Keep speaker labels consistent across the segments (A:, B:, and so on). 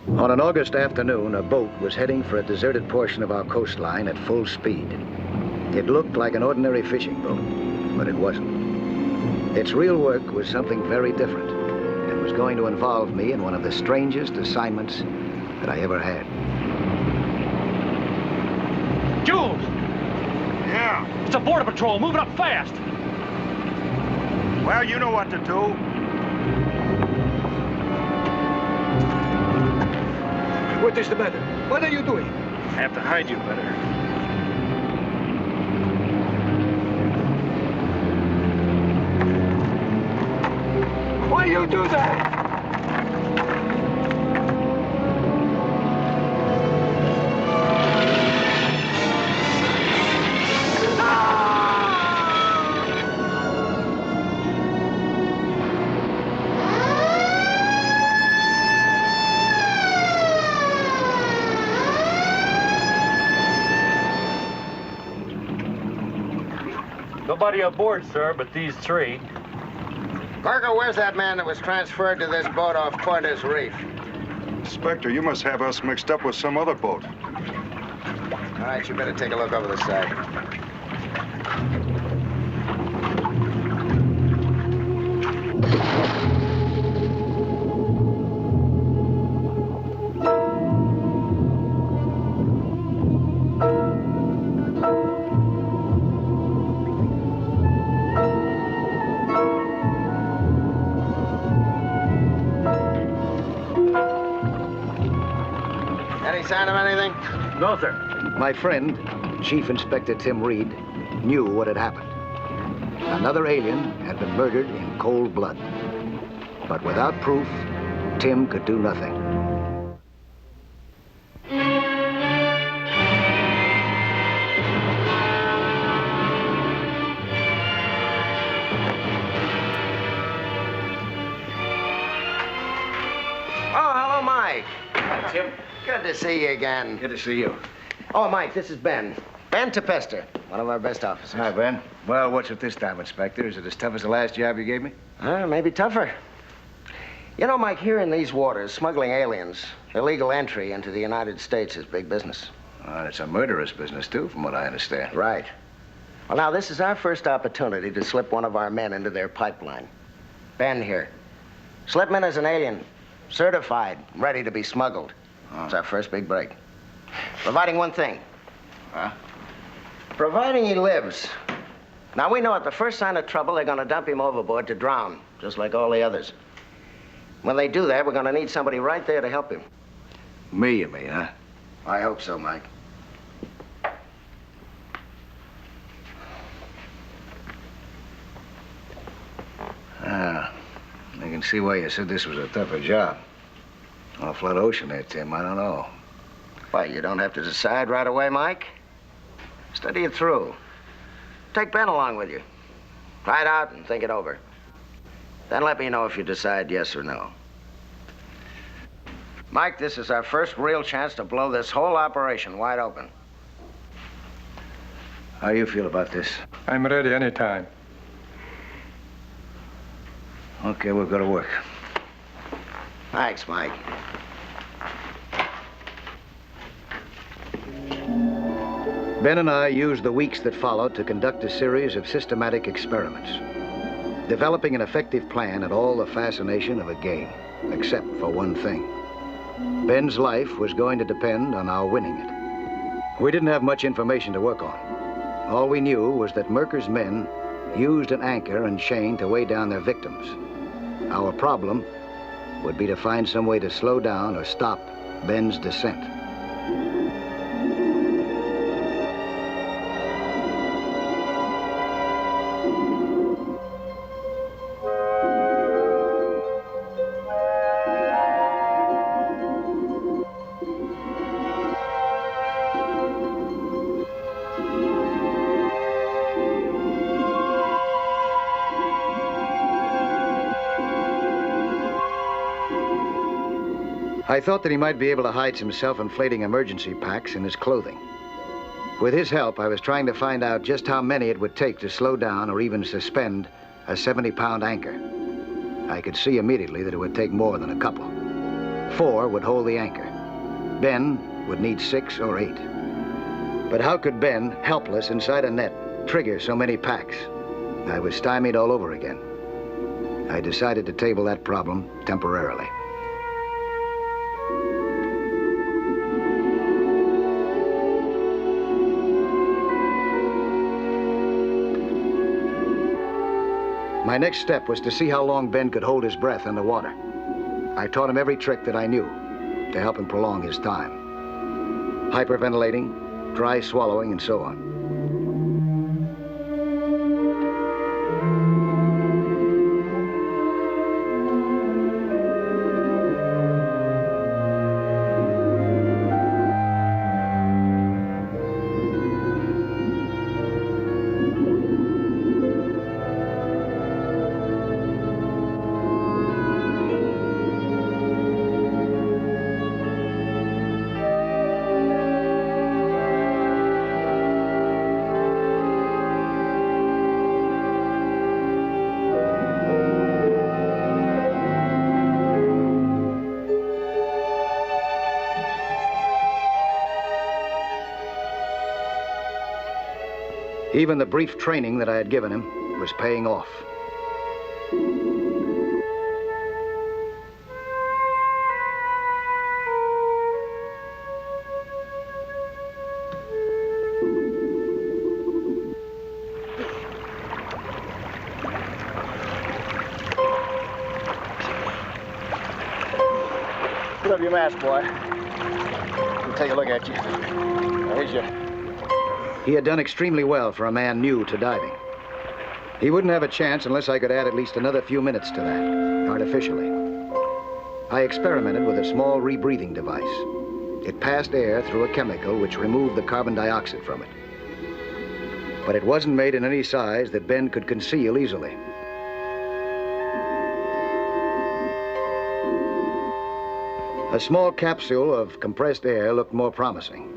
A: On an August afternoon, a boat was heading for a deserted portion of our coastline at full speed. It looked like an ordinary fishing boat, but it wasn't. Its real work was something very different, and was going to involve me in one of the strangest assignments that I ever had.
B: Jules!
C: Yeah?
B: It's a border patrol. Move it up fast.
C: Well, you know what to do.
D: What is the matter? What are you doing?
C: I have to hide you better.
D: Why you do that?
B: Nobody aboard, sir, but these three.
E: Parker, where's that man that was transferred to this boat off Porter's Reef?
C: Inspector, you must have us mixed up with some other boat.
E: All right, you better take a look over the side. Any sign of anything?
B: No, sir.
A: My friend, Chief Inspector Tim Reed, knew what had happened. Another alien had been murdered in cold blood. But without proof, Tim could do nothing.
E: Oh, hello, Mike.
A: Hi, Tim.
E: Good to see you again.
A: Good to see you.
E: Oh, Mike, this is Ben. Ben Tepester, one of our best officers.
A: Hi, Ben. Well, what's it this time, Inspector? Is it as tough as the last job you gave me?
E: Maybe tougher. You know, Mike, here in these waters, smuggling aliens, illegal entry into the United States is big business.
A: It's a murderous business, too, from what I understand.
E: Right. Well, now, this is our first opportunity to slip one of our men into their pipeline. Ben here. Slip him in as an alien, certified, ready to be smuggled. It's our first big break. Providing one thing.
A: Huh?
E: Providing he lives. Now, we know at the first sign of trouble, they're going to dump him overboard to drown, just like all the others. When they do that, we're going to need somebody right there to help him.
A: Me, you mean, huh?
E: I hope so, Mike.
A: I can see why you said this was a tougher job. On a flood ocean there, Tim, I don't know.
E: Why, you don't have to decide right away, Mike. Study it through. Take Ben along with you. Try it out and think it over. Then let me know if you decide yes or no. Mike, this is our first real chance to blow this whole operation wide open.
A: How do you feel about this?
D: I'm ready anytime.
A: Okay, we'll go to work.
E: Thanks, Mike.
A: Ben and I used the weeks that followed to conduct a series of systematic experiments, developing an effective plan had all the fascination of a game, except for one thing. Ben's life was going to depend on our winning it. We didn't have much information to work on. All we knew was that Merker's men used an anchor and chain to weigh down their victims. Our problem would be to find some way to slow down or stop Ben's descent. I thought that he might be able to hide some self-inflating emergency packs in his clothing. With his help, I was trying to find out just how many it would take to slow down or even suspend a 70-pound anchor. I could see immediately that it would take more than a couple. 4 would hold the anchor. Ben would need 6 or 8. But how could Ben, helpless inside a net, trigger so many packs? I was stymied all over again. I decided to table that problem temporarily. My next step was to see how long Ben could hold his breath underwater. I taught him every trick that I knew to help him prolong his time. Hyperventilating, dry swallowing, and so on. Even the brief training that I had given him was paying off.
F: Put up your mask, boy. Let me take a look at you. Here's your...
A: He had done extremely well for a man new to diving. He wouldn't have a chance unless I could add at least another few minutes to that, artificially. I experimented with a small rebreathing device. It passed air through a chemical which removed the carbon dioxide from it. But it wasn't made in any size that Ben could conceal easily. A small capsule of compressed air looked more promising.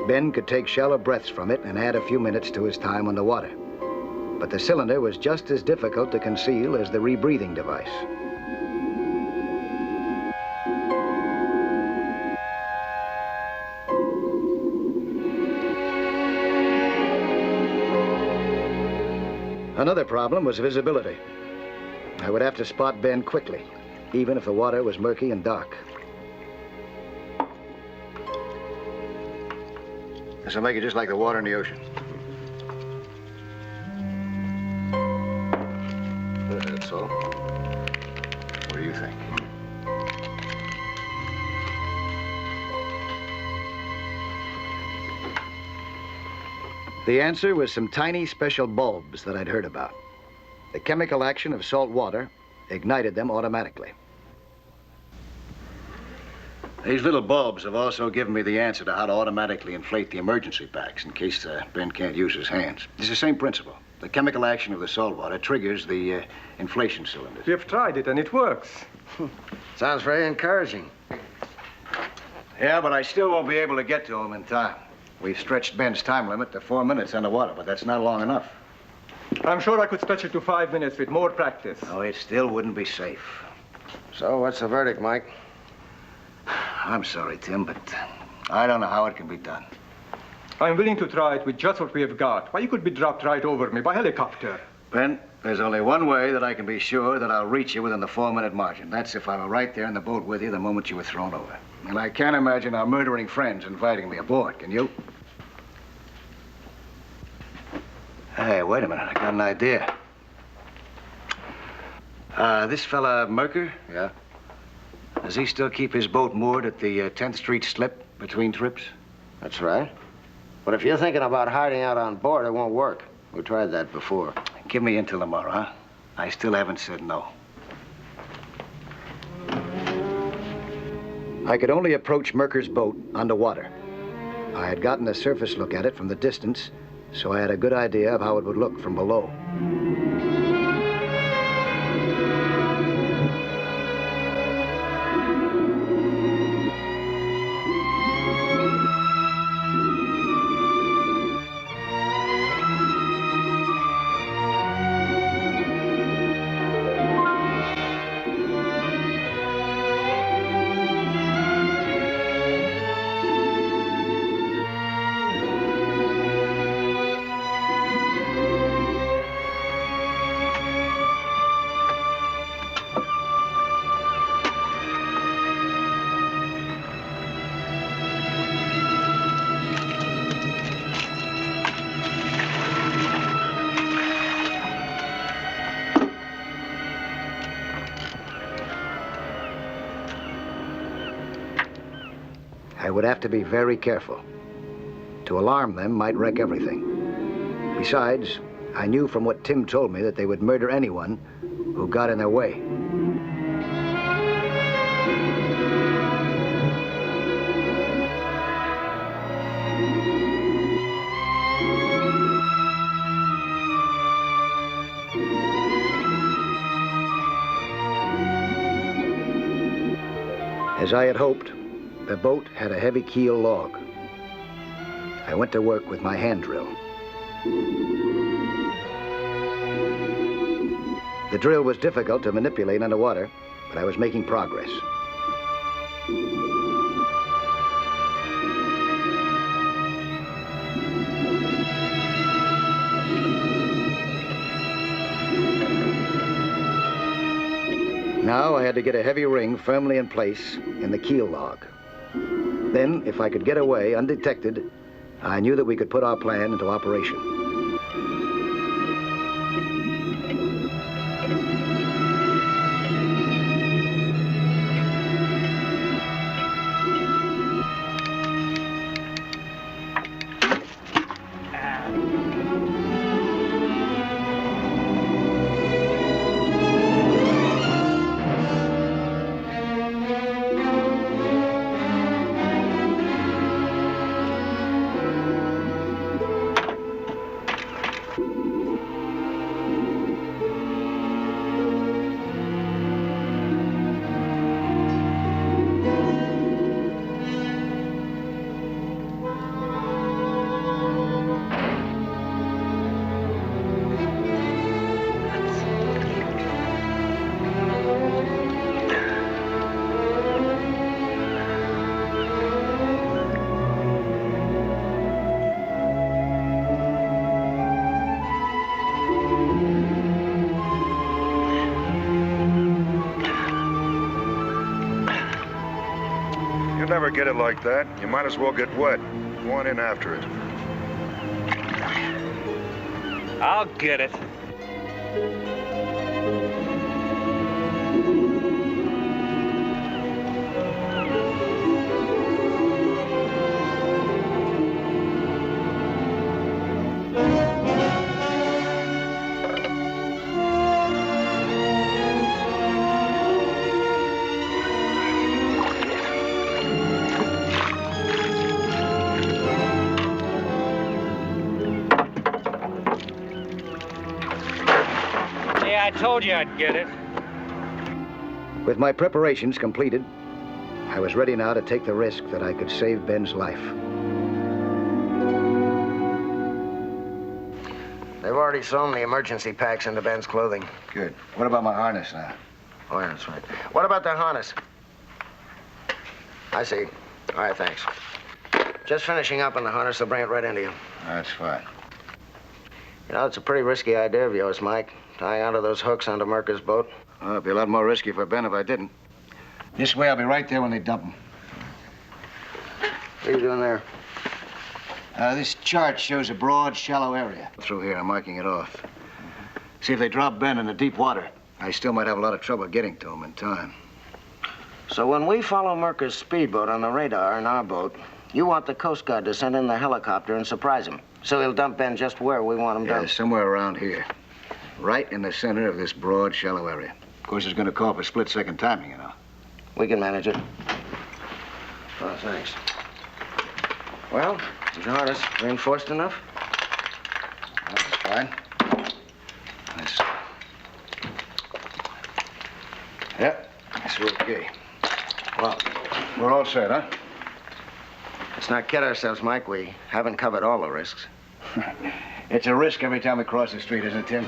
A: Ben could take shallow breaths from it and add a few minutes to his time underwater. But the cylinder was just as difficult to conceal as the rebreathing device. Another problem was visibility. I would have to spot Ben quickly, even if the water was murky and dark. This will make it just like the water in the ocean. That's all. What do you think? The answer was some tiny special bulbs that I'd heard about. The chemical action of salt water ignited them automatically. These little bulbs have also given me the answer to how to automatically inflate the emergency packs in case Ben can't use his hands. It's the same principle. The chemical action of the salt water triggers the inflation cylinders.
D: We've tried it and it works.
E: Sounds very encouraging.
A: Yeah, but I still won't be able to get to him in time. We've stretched Ben's time limit to 4 minutes underwater, but that's not long enough.
D: I'm sure I could stretch it to 5 minutes with more practice.
A: Oh, it still wouldn't be safe.
E: So what's the verdict, Mike?
A: I'm sorry, Tim, but I don't know how it can be done.
D: I'm willing to try it with just what we have got. Why, you could be dropped right over me by helicopter.
A: Ben, there's only one way that I can be sure that I'll reach you within the 4-minute margin. That's if I were right there in the boat with you the moment you were thrown over. And I can't imagine our murdering friends inviting me aboard, can you? Hey, wait a minute. I got an idea. This fella, Merker?
E: Yeah?
A: Does he still keep his boat moored at the 10th Street slip between trips?
E: That's right. But if you're thinking about hiding out on board, it won't work. We tried that before.
A: Give me until tomorrow, huh? I still haven't said no. I could only approach Merker's boat underwater. I had gotten a surface look at it from the distance, so I had a good idea of how it would look from below. I would have to be very careful. To alarm them might wreck everything. Besides, I knew from what Tim told me that they would murder anyone who got in their way. As I had hoped, the boat had a heavy keel log. I went to work with my hand drill. The drill was difficult to manipulate underwater, but I was making progress. Now I had to get a heavy ring firmly in place in the keel log. Then, if I could get away undetected, I knew that we could put our plan into operation.
C: Never get it like that. You might as well get wet. Go on in after it.
B: I'll get it. I told you I'd get it.
A: With my preparations completed, I was ready now to take the risk that I could save Ben's life.
E: They've already sewn the emergency packs into Ben's clothing.
A: Good. What about my harness now?
E: Oh, yeah, that's right. What about the harness? I see. All right, thanks. Just finishing up on the harness, they'll bring it right into you.
A: That's fine.
E: You know, it's a pretty risky idea of yours, Mike. Tying onto those hooks onto Merker's boat.
A: Well, it'd be a lot more risky for Ben if I didn't. This way, I'll be right there when they dump him.
E: What are you doing there?
A: This chart shows a broad, shallow area. Through here, I'm marking it off. See, if they drop Ben in the deep water, I still might have a lot of trouble getting to him in time.
E: So when we follow Merker's speedboat on the radar in our boat, you want the Coast Guard to send in the helicopter and surprise him. So he'll dump Ben just where we want him dumped.
A: Yeah, somewhere around here. Right in the center of this broad, shallow area. Of course, it's going to call for split-second timing, you know.
E: We can manage it. Oh, thanks. Well, is your harness reinforced enough?
A: That's fine. Let's... Yep, that's okay. Well, we're all set, huh?
E: Let's not kid ourselves, Mike. We haven't covered all the risks.
A: It's a risk every time we cross the street, isn't it, Tim?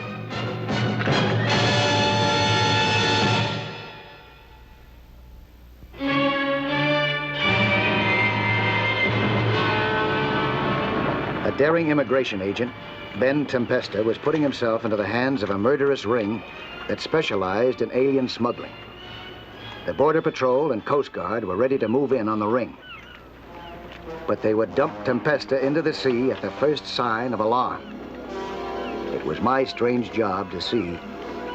A: A daring immigration agent, Ben Tempesta, was putting himself into the hands of a murderous ring that specialized in alien smuggling. The Border Patrol and Coast Guard were ready to move in on the ring. But they would dump Tempesta into the sea at the first sign of alarm. It was my strange job to see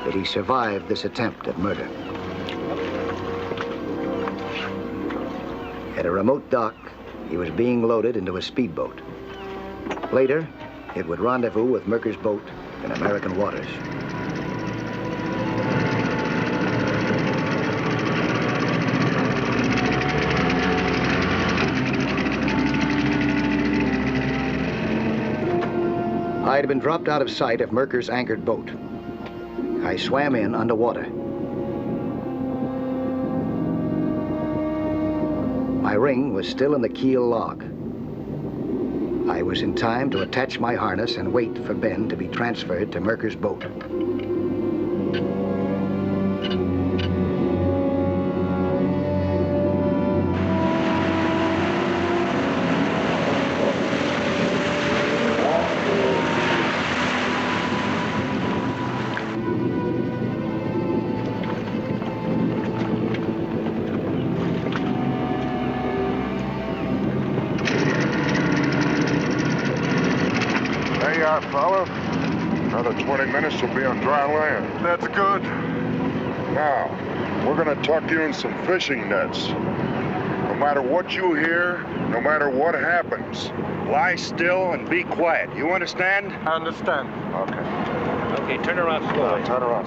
A: that he survived this attempt at murder. At a remote dock, he was being loaded into a speedboat. Later, it would rendezvous with Merker's boat in American waters. I had been dropped out of sight of Merker's anchored boat. I swam in underwater. My ring was still in the keel log. I was in time to attach my harness and wait for Ben to be transferred to Merker's boat.
C: Fella. Another 20 minutes will be on dry land.
D: That's good.
C: Now, we're gonna tuck you in some fishing nets. No matter what you hear, no matter what happens,
B: Lie still and be quiet. You understand?
D: I understand.
C: okay.
B: Okay, turn around slowly.
C: Turn around.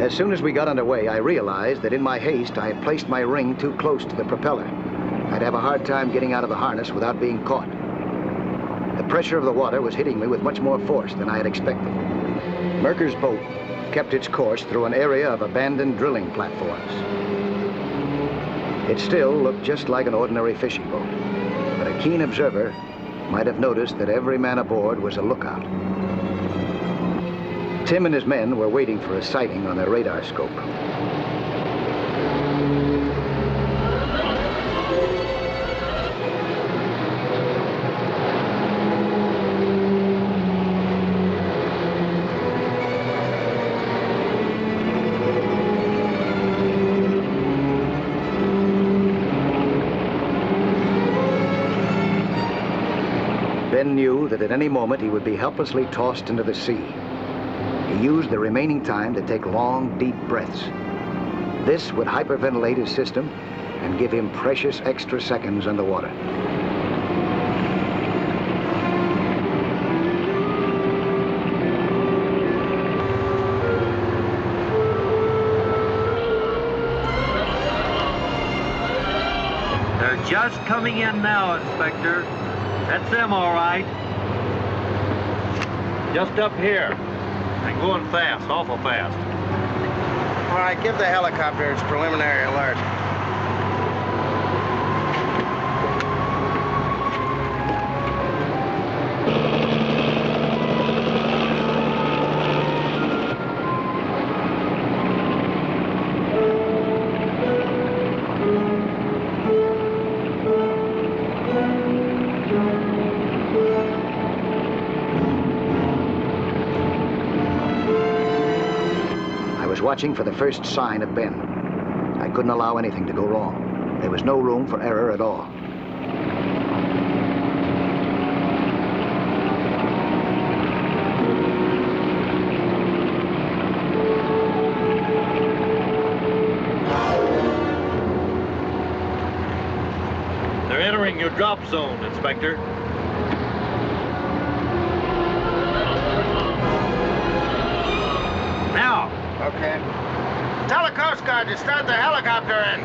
A: As soon as we got underway, I realized that in my haste, I had placed my ring too close to the propeller. I'd have a hard time getting out of the harness without being caught. The pressure of the water was hitting me with much more force than I had expected. Merker's boat kept its course through an area of abandoned drilling platforms. It still looked just like an ordinary fishing boat, but a keen observer might have noticed that every man aboard was a lookout. Tim and his men were waiting for a sighting on their radar scope. Ben knew that at any moment he would be helplessly tossed into the sea. He used the remaining time to take long, deep breaths. This would hyperventilate his system and give him precious extra seconds underwater.
B: They're just coming in now, Inspector. That's them, all right. Just up here. And going fast, awful fast.
F: All right, give the helicopter its preliminary alert.
A: Watching for the first sign of Ben. I couldn't allow anything to go wrong. There was no room for error at all.
B: They're entering your drop zone, Inspector. Now!
F: Okay. Tell the Coast Guard to start the helicopter in.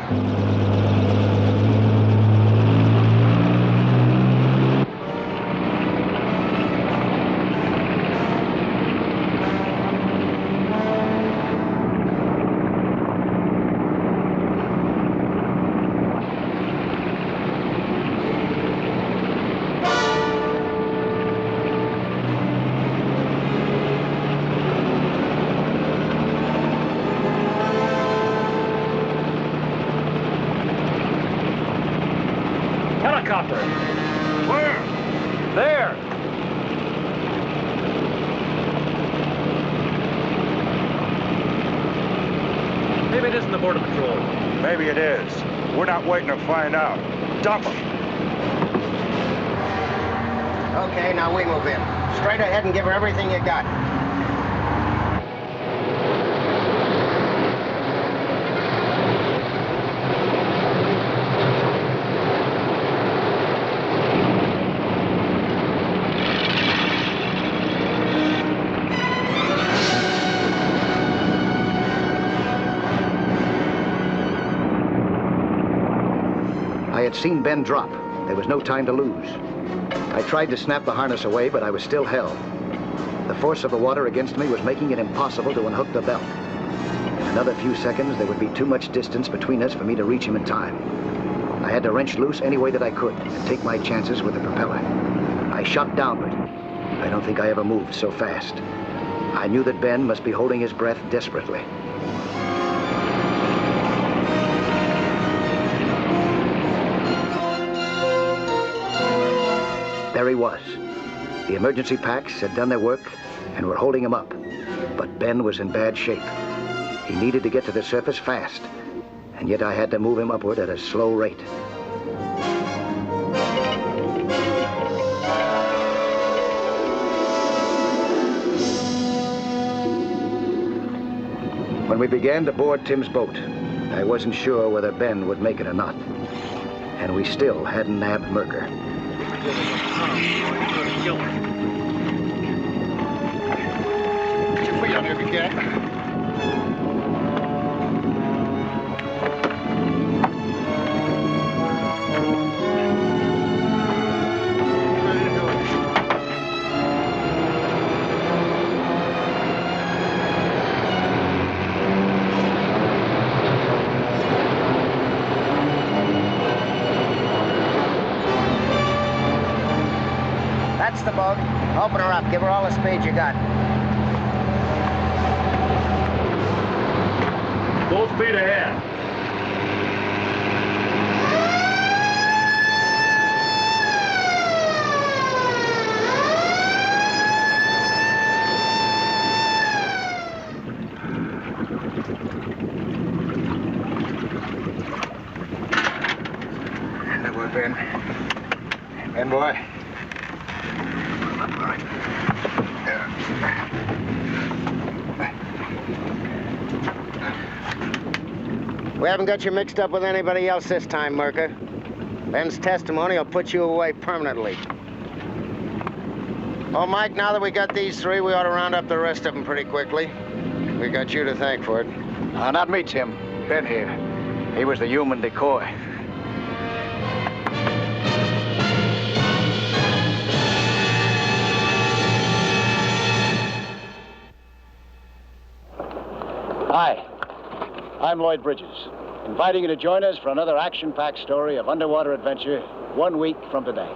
C: Maybe it is. We're not waiting to find out. Dump him.
E: Okay, now we move in. Straight ahead and give her everything you got.
A: I had seen Ben drop. There was no time to lose. I tried to snap the harness away, but I was still held. The force of the water against me was making it impossible to unhook the belt. In another few seconds, there would be too much distance between us for me to reach him in time. I had to wrench loose any way that I could and take my chances with the propeller. I shot downward. I don't think I ever moved so fast. I knew that Ben must be holding his breath desperately. There he was. The emergency packs had done their work and were holding him up. But Ben was in bad shape. He needed to get to the surface fast, and yet I had to move him upward at a slow rate. When we began to board Tim's boat, I wasn't sure whether Ben would make it or not. And we still hadn't nabbed Merker.
F: Get your feet up here if you can.
E: That's the boat. Open her up. Give her all the speed you got.
B: Full speed ahead.
A: There we Ben. Ben, boy.
E: We haven't got you mixed up with anybody else this time, Merker. Ben's testimony will put you away permanently. Oh, Mike, now that we got these three, we ought to round up the rest of them pretty quickly. We got you to thank for it.
A: Not me, Tim. Ben here. He was the human decoy.
F: Hi, I'm Lloyd Bridges, inviting you to join us for another action-packed story of underwater adventure 1 week from today.